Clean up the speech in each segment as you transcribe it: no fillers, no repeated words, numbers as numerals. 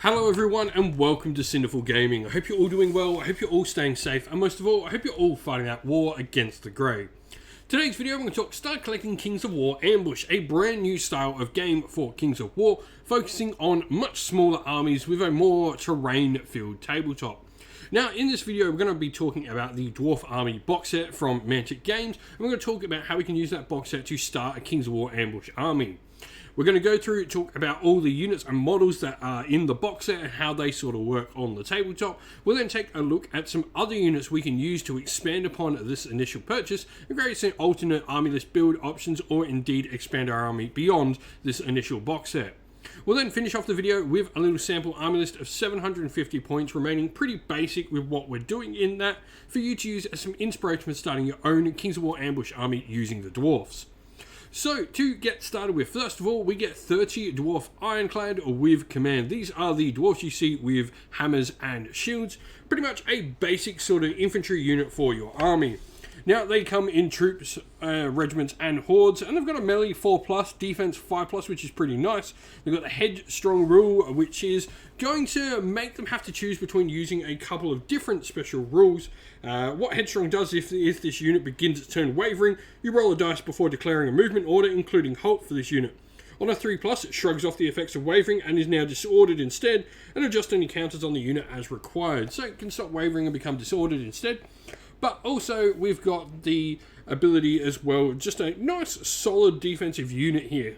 Hello everyone and welcome to Cinderful Gaming. I hope you're all doing well, I hope you're all staying safe, and most of all, I hope you're all fighting that war against the grey. Today's video, I'm going to talk Start Collecting Kings of War Ambush, a brand new style of game for Kings of War, focusing on much smaller armies with a more terrain-filled tabletop. Now, in this video, we're going to be talking about the Dwarf Army box set from Mithras Games, and we're going to talk about how we can use that box set to start a Kings of War Ambush army. We're going to go through, talk about all the units and models that are in the box set and how they sort of work on the tabletop. We'll then take a look at some other units we can use to expand upon this initial purchase and create some alternate army list build options, or indeed expand our army beyond this initial box set. We'll then finish off the video with a little sample army list of 750 points, remaining pretty basic with what we're doing in that, for you to use as some inspiration for starting your own Kings of War Ambush army using the Dwarfs. So, to get started with, first of all, we get 30 Dwarf Ironclad with command. These are the dwarfs you see with hammers and shields. Pretty much a basic sort of infantry unit for your army. Now, they come in troops, regiments, and hordes, and they've got a melee 4+, defense 5+, which is pretty nice. They've got the headstrong rule, which is going to make them have to choose between using a couple of different special rules. What headstrong does if this unit begins its turn wavering, you roll a dice before declaring a movement order, including halt for this unit. On a 3+, it shrugs off the effects of wavering and is now disordered instead, and adjusts any counters on the unit as required. So it can stop wavering and become disordered instead. But also, we've got the ability as well, just a nice solid defensive unit here.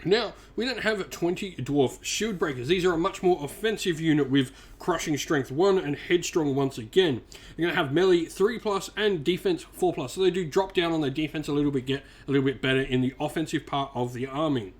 Now, we don't have 20 Dwarf Shield Breakers. These are a much more offensive unit with Crushing Strength 1 and Headstrong once again. You're going to have melee 3+ and defense 4+. So they do drop down on their defense a little bit, get a little bit better in the offensive part of the army.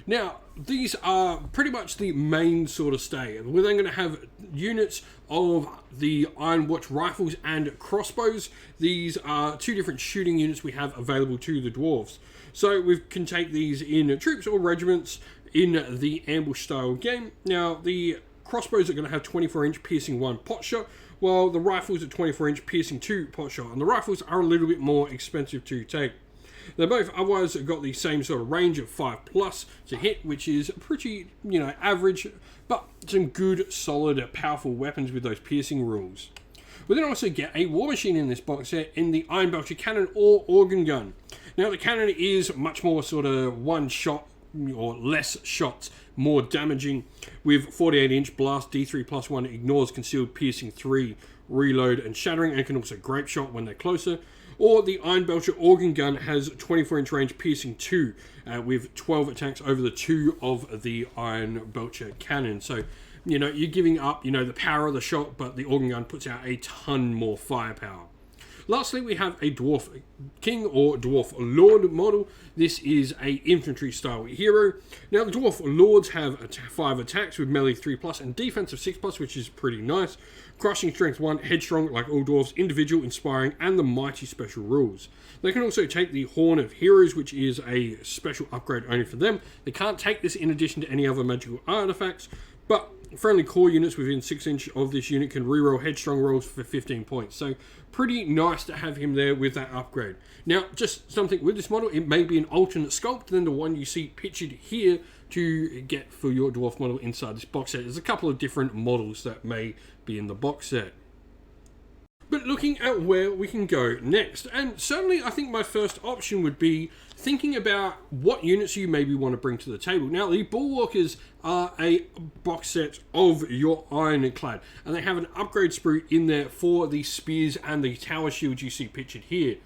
Now, these are pretty much the main sort of stay. We're then going to have units of the Iron Watch rifles and crossbows. These are two different shooting units we have available to the dwarves. So we can take these in troops or regiments in the ambush style game. Now, the crossbows are going to have 24-inch piercing 1 pot shot, while the rifles are 24-inch piercing 2 pot shot. And the rifles are a little bit more expensive to take. They're both otherwise got the same sort of range of 5+ to hit, which is pretty, average, but some good, solid, powerful weapons with those piercing rules. We then also get a war machine in this box set in the Iron Belcher Cannon or Organ Gun. Now, the cannon is much more sort of one shot or less shots, more damaging, with 48-inch blast, D3+1, ignores concealed piercing 3, reload and shattering, and can also grape shot when they're closer. Or the Iron Belcher Organ Gun has 24-inch range piercing 2 with 12 attacks over the 2 of the Iron Belcher Cannon. So, you're giving up, the power of the shot, but the Organ Gun puts out a ton more firepower. Lastly, we have a Dwarf King or Dwarf Lord model. This is a infantry style hero. Now, the Dwarf Lords have 5 attacks with melee 3+ and defense of 6+, which is pretty nice. Crushing Strength 1, Headstrong like all dwarves, Individual, Inspiring, and the Mighty special rules. They can also take the Horn of Heroes, which is a special upgrade only for them. They can't take this in addition to any other magical artifacts, but friendly core units within 6-inch of this unit can reroll Headstrong rolls for 15 points. So pretty nice to have him there with that upgrade. Now, just something with this model, it may be an alternate sculpt than the one you see pictured here to get for your dwarf model inside this box set. There's a couple of different models that may be in the box set. But looking at where we can go next, and certainly I think my first option would be thinking about what units you maybe want to bring to the table. Now, the Bulwarkers are a box set of your Ironclad, and they have an upgrade sprue in there for the spears and the tower shields you see pictured here.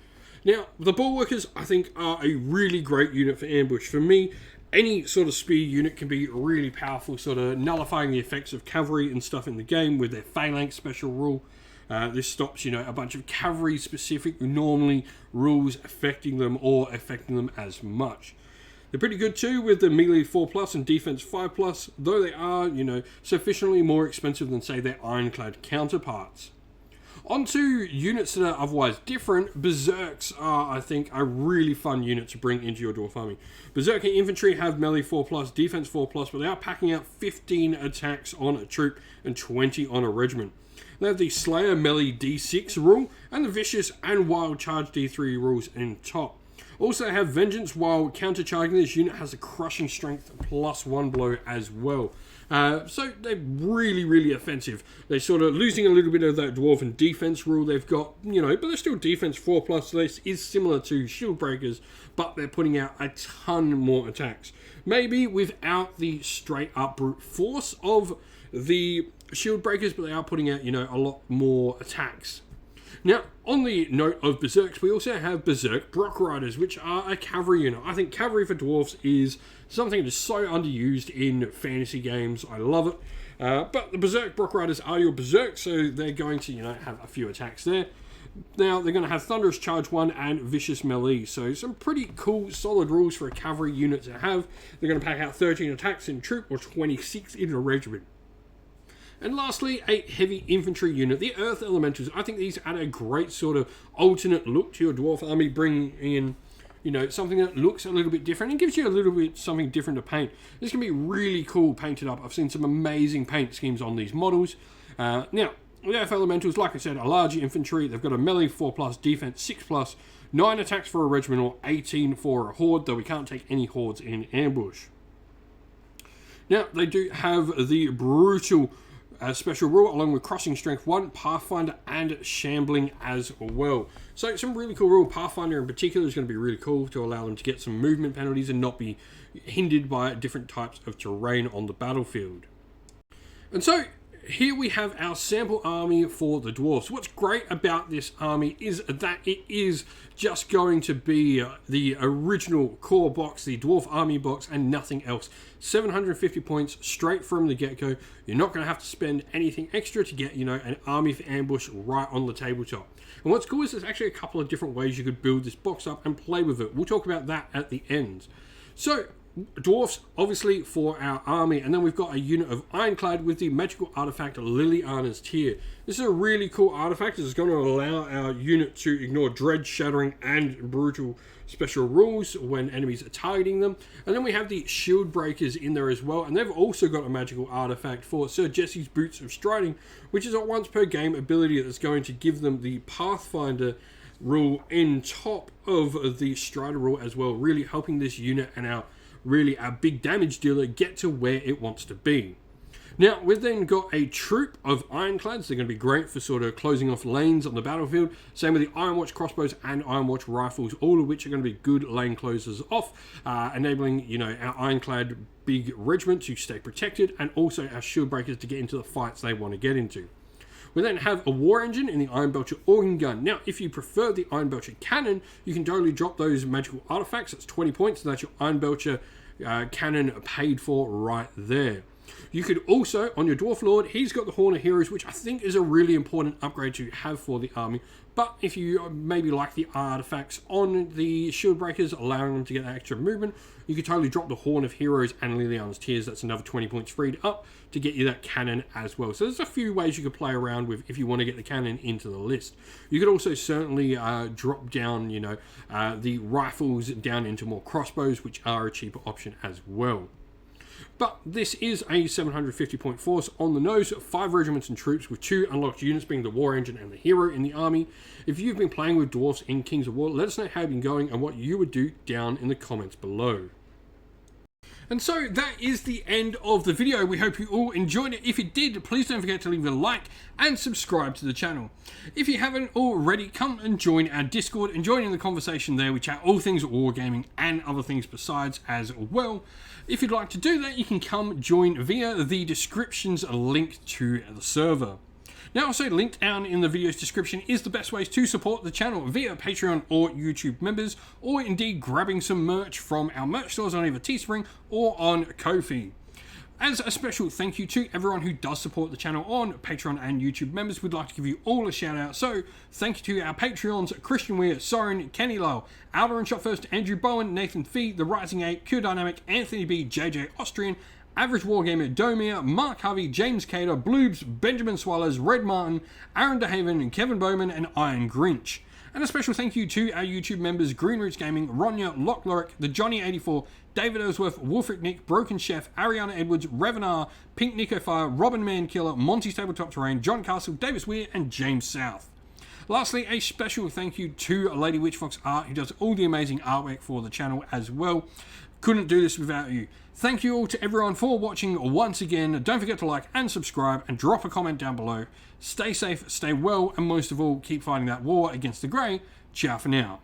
Now, the Bulwarkers, I think, are a really great unit for ambush. For me, any sort of spear unit can be really powerful, sort of nullifying the effects of cavalry and stuff in the game with their phalanx special rule. This stops, a bunch of cavalry-specific, normally rules affecting them or affecting them as much. They're pretty good too with the melee 4+ and defense 5+, though they are, sufficiently more expensive than, say, their Ironclad counterparts. On to units that are otherwise different, Berserks are, I think, a really fun unit to bring into your Dwarf army. Berserker Infantry have melee 4+, defense 4+, but they are packing out 15 attacks on a troop and 20 on a regiment. They have the Slayer melee D6 rule and the Vicious and Wild Charge D3 rules in top. Also have Vengeance, while countercharging this unit has a Crushing Strength +1 blow as well. So they're really, really offensive. They're sort of losing a little bit of that dwarven defense rule they've got, but they're still defense 4+. So this is similar to shield breakers, but they're putting out a ton more attacks. Maybe without the straight up brute force of the shield breakers, but they are putting out, a lot more attacks. Now, on the note of Berserks, we also have Berserk Brock Riders, which are a cavalry unit. I think cavalry for dwarfs is something that is so underused in fantasy games. I love it. But the Berserk Brock Riders are your Berserk, so they're going to, have a few attacks there. Now, they're going to have Thunderous Charge 1 and Vicious Melee, so some pretty cool, solid rules for a cavalry unit to have. They're going to pack out 13 attacks in a troop or 26 in a regiment. And lastly, a heavy infantry unit, the Earth Elementals. I think these add a great sort of alternate look to your dwarf army, bringing in, something that looks a little bit different and gives you a little bit something different to paint. This can be really cool painted up. I've seen some amazing paint schemes on these models. Now, the Earth Elementals, like I said, are larger infantry. They've got a melee 4+, defense 6+, 9 attacks for a regiment, or 18 for a horde, though we can't take any hordes in ambush. Now, they do have the brutal special rule, along with Crossing Strength 1, Pathfinder, and Shambling as well. So some really cool rule. Pathfinder in particular is going to be really cool to allow them to get some movement penalties and not be hindered by different types of terrain on the battlefield. And so here we have our sample army for the dwarfs. What's great about this army is that it is just going to be the original core box, the dwarf army box, and nothing else. 750 points straight from the get-go. You're not going to have to spend anything extra to get, an army for ambush right on the tabletop. And what's cool is there's actually a couple of different ways you could build this box up and play with it. We'll talk about that at the end. So, dwarfs, obviously, for our army, and then we've got a unit of Ironclad with the magical artifact Liliana's Tear. This is a really cool artifact. It's going to allow our unit to ignore dread, shattering, and brutal special rules when enemies are targeting them. And then we have the shield breakers in there as well, and they've also got a magical artifact for Sir Jesse's Boots of Striding, which is a once per game ability that's going to give them the Pathfinder rule in top of the Strider rule as well, really helping this unit and our big damage dealer get to where it wants to be. Now, we've then got a troop of Ironclads. They're going to be great for sort of closing off lanes on the battlefield. Same with the Ironwatch crossbows and Ironwatch rifles, all of which are going to be good lane closers off, enabling, our Ironclad big regiment to stay protected, and also our shield breakers to get into the fights they want to get into. We then have a war engine in the Iron Belcher organ gun. Now, if you prefer the Iron Belcher cannon, you can totally drop those magical artifacts. That's 20 points. That's your Iron Belcher cannon paid for right there. You could also, on your Dwarf Lord, he's got the Horn of Heroes, which I think is a really important upgrade to have for the army. But if you maybe like the artifacts on the shield breakers, allowing them to get that extra movement, you could totally drop the Horn of Heroes and Liliana's Tears. That's another 20 points freed up to get you that cannon as well. So there's a few ways you could play around with if you want to get the cannon into the list. You could also certainly drop down, the rifles down into more crossbows, which are a cheaper option as well. But this is a 750 point force on the nose, 5 regiments and troops with 2 unlocked units being the War Engine and the Hero in the army. If you've been playing with dwarfs in Kings of War, let us know how you've been going and what you would do down in the comments below. And so that is the end of the video. We hope you all enjoyed it. If you did, please don't forget to leave a like and subscribe to the channel. If you haven't already, come and join our Discord and join in the conversation there. We chat all things wargaming and other things besides as well. If you'd like to do that, you can come join via the descriptions linked to the server. Now, also linked down in the video's description is the best ways to support the channel via Patreon or YouTube members, or indeed grabbing some merch from our merch stores on either Teespring or on Ko-fi. As a special thank you to everyone who does support the channel on Patreon and YouTube members, we'd like to give you all a shout out. So thank you to our Patreons, Christian Weir, Soren, Kenny Lyle, Alder and Shot First, Andrew Bowen, Nathan Fee, The Rising 8, Q Dynamic, Anthony B, JJ Austrian, Average Wargamer, Domir, Mark Harvey, James Cater, Bloobs, Benjamin Swallows, Red Martin, Aaron DeHaven, Kevin Bowman, and Iron Grinch. And a special thank you to our YouTube members, Green Roots Gaming, Ronya, Lock Lorick, The Johnny84, David Ellsworth, Wolfric Nick, Broken Chef, Ariana Edwards, Revenar, Pink Nico Fire, Robin Mankiller, Monty Tabletop Terrain, John Castle, Davis Weir, and James South. Lastly, a special thank you to Lady Witchfox Art, who does all the amazing artwork for the channel as well. Couldn't do this without you. Thank you all to everyone for watching once again. Don't forget to like and subscribe and drop a comment down below. Stay safe, stay well, and most of all, keep fighting that war against the Grey. Ciao for now.